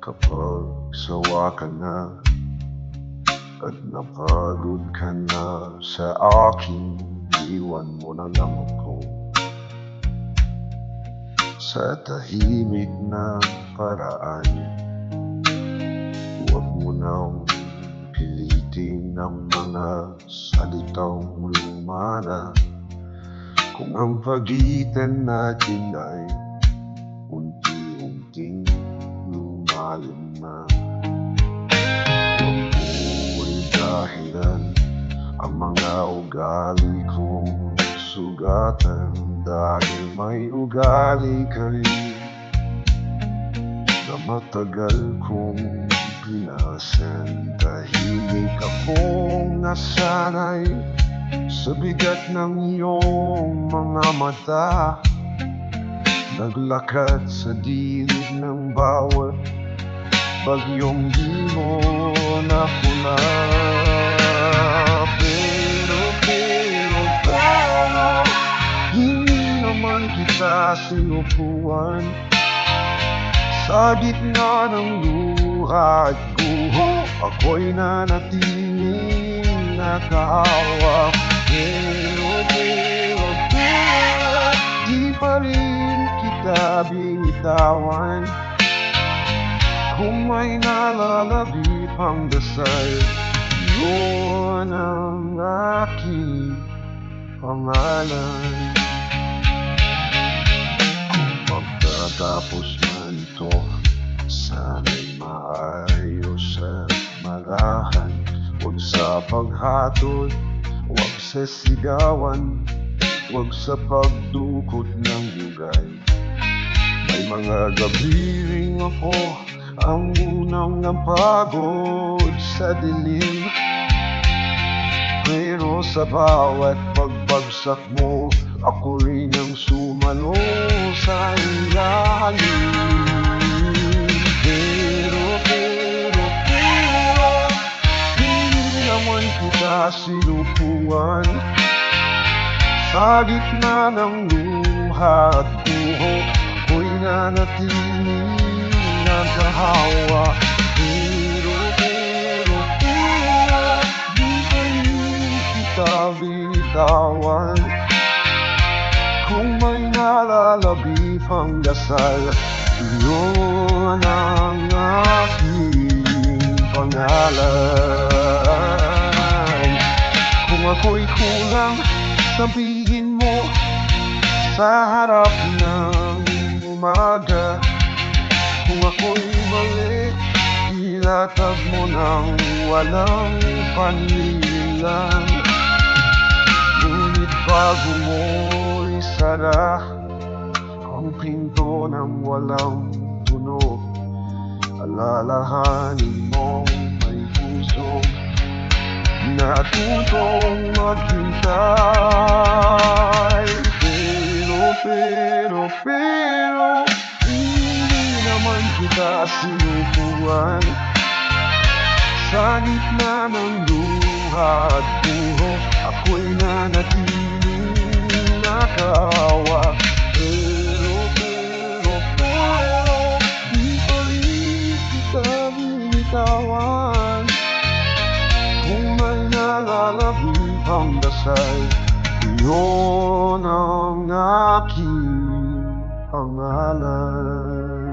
Kapag sawa ka na at napagod ka na sa akin, iwan mo na lang ako sa tahimik na paraan. Huwag mo nang pilitin ang mga salitang lumana kung ang pagitan natin ay unti-unting lumalim na. Huwag mo dahilan ang mga ugali kong sugatan, dahil may ugali ka rin na matagal kong pinasan. Tahimik akong nasanay sa bigat ng iyong mga mata, naglakad sa dilid ng bawat bagyong di mo napuna. Pero hindi naman kita sinupuan sa gitna ng luha at guho. Ako'y nanatiling nakahawak. Pero di pa rin kita binitawan. Kung may nalalabip ang dasal, yun ang aking pangalan. Kung magtatapos man ito, sana'y maayos at marahan. Huwag sa paghatol, huwag sa sigawan, huwag sa pagdukot ng bugay. May mga gabi ring ako ang unang napagod sa dilim, pero sa bawat pagbagsak mo, ako rin ang sumalo sa ilalim. Pero hindi naman kita sinupuan sa gitna ng luha at buho. Ako'y nanatiling naghahawa. Pero di pa rin kita bitawan. Kung may nalalabip ang dasal, yun ang aking pangalan. Kung ako'y kulang, sabihin mo sa harap ng umaga. Kung ako'y mali, ilatag mo nang walang panlilang. Ngunit bago mo isara ang pinto ng walang tunog, alalahanin mong may puso natutong maghintay. Pero hindi naman kita sinupuan sa gitna ng luha at buho. Ako'y nanatiling nakahawa. Pero di pa rin kita binitawan. Kung may nalalabip ang dasal, yun ang aking pangalan.